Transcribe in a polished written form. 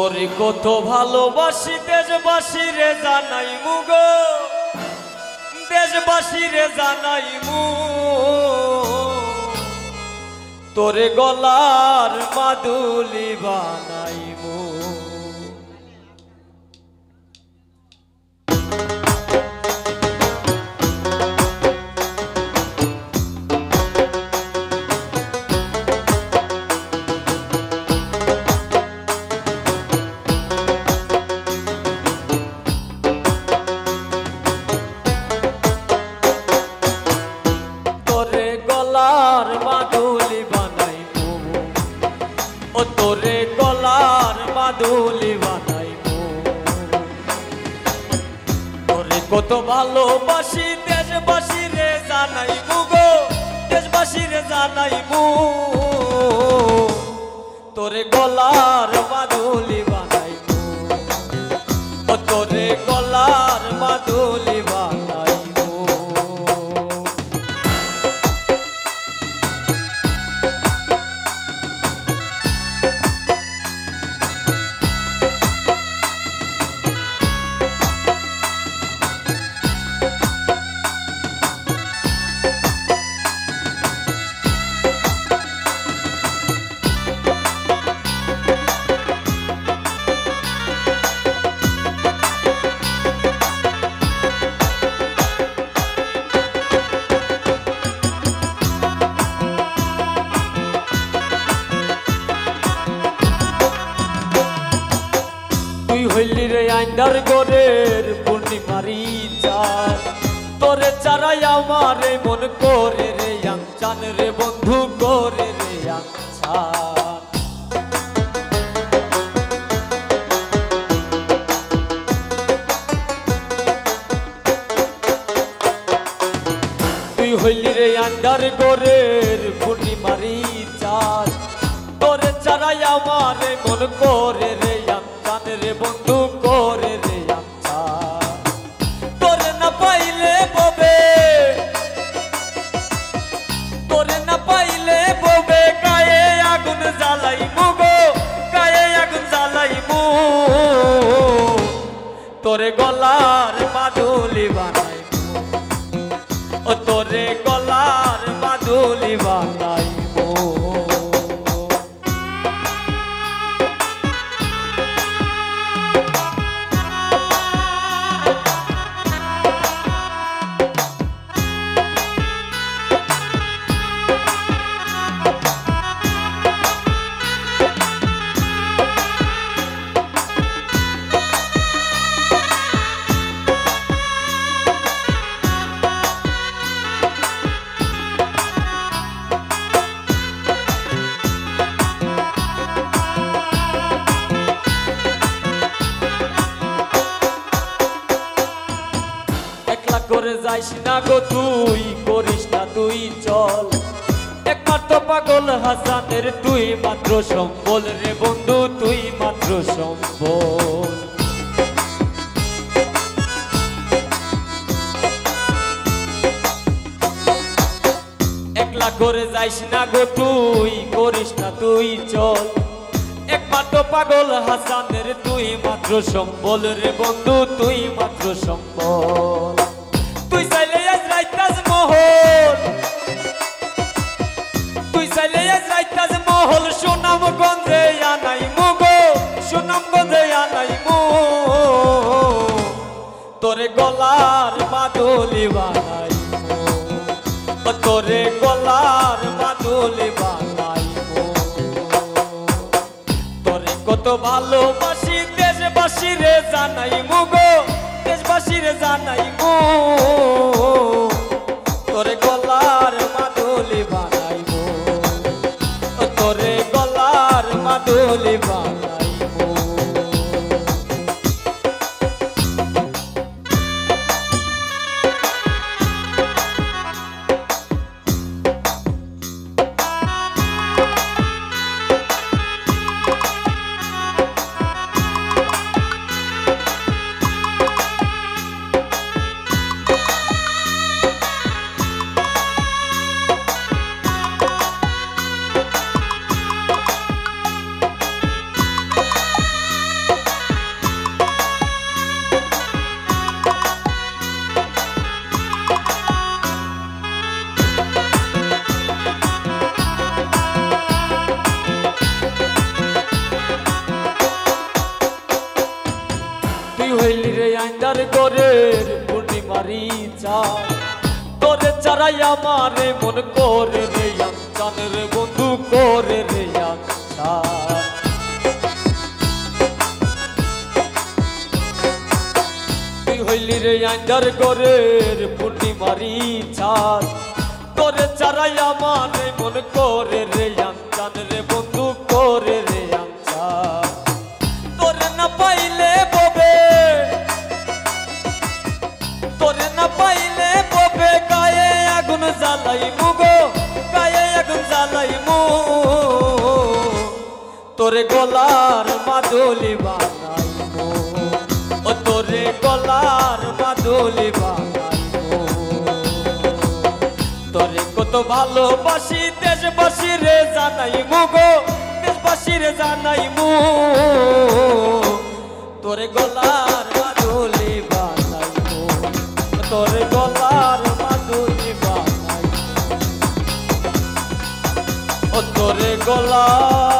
তোরে কত ভালোবাসি দেশবাসী রে জানাই মুগো, দেশবাসী রে জানাই মু তোরে গলার মাদুলি বানাই মু। তোরে গলার মাদুলি বানাইবো, তোরে কত ভালোবাসি দেশবাসী রে জানাইবো গো, দেশবাসী রে জানাইবো তোরে গলার মাদুলি বানাইবো, তোরে গলার মাদুলি বানাইবো। তুই হইলি রে আইন্দার গোরের পূর্ণিমারি চাঁদ, তোরে চারাই আমার মন করে রে চান রে বন্ধু করে রে চান। তুই হইলি রে আইন্দার গোরের পূর্ণিমারি চাঁদ, তোরে চারাই আমার মন করে রে রে বন্ধু করে রে আচ্ছা। তোরে না পাইলে ববে, তোরে না পাইলে ববে গায়ে আগুন জ্বালাই মুগো, গায়ে আগুন জ্বালাই মু তোরে গলার মাদুলি বানাই, ও তোরে গলার মাদুলি বানাই। করে যাইস না গো তুই, করিস না তুই চল, একমাত্র পাগল হাসানের তুই মাত্র সম্বল রে বন্ধু, তুই মাত্র সম্বল। একলা করে যাইস না গো তুই, করিস না তুই চল, একমাত্র পাগল হাসানের তুই মাত্র সম্বল রে বন্ধু, তুই মাত্র সম্বল। তুই চাইলে আজ রাইতাজ মহল, তুই চাইলে আজ রাইতাজ মহল সুনামগঞ্জে আনাই মুগো, সুনামগঞ্জে আনাই মু তোরে গলার মাদুলি বানাই, তোরে গলার মাদুলি বানাই। তোরে কত ভালোবাসি দেশবাসী রে জানাই মুগো, দেশবাসী রে জানাই মু তোরে গলার মাদুলি বানাইবো, তোরে গলার মাদুলি বানাইবো। হইলি রে আইন্দার গোরের পূর্ণিমারি চাঁদ তোরে চারাই আমারে মন করে রে আঞ্চান রে বন্ধু করে রে আঞ্চান তুই হইলি রে আইন্দার গোরের পূর্ণিমারি চাঁদ তোরে চারাই আমারে মন করে রে আঞ্চান রে বন্ধু করে রে আঞ্চান তোরে না পাইলে ববে তোরে না পাইলে ববে গায়ে আগুন জ্বালাই মুগো গায়ে আগুন জ্বালাই মু তোরে গলার মাদুলি বানাই মু ও তোরে গলার মাদুলি বানাই মু তোরে কত ভালোবাসি দেশবাসী রে জানাই মুগো দেশবাসী রে জানাই মু তোরে গলার মাদুলি বানাই মু তোরে গলার মাদুলি বানাই ও তোরে গলার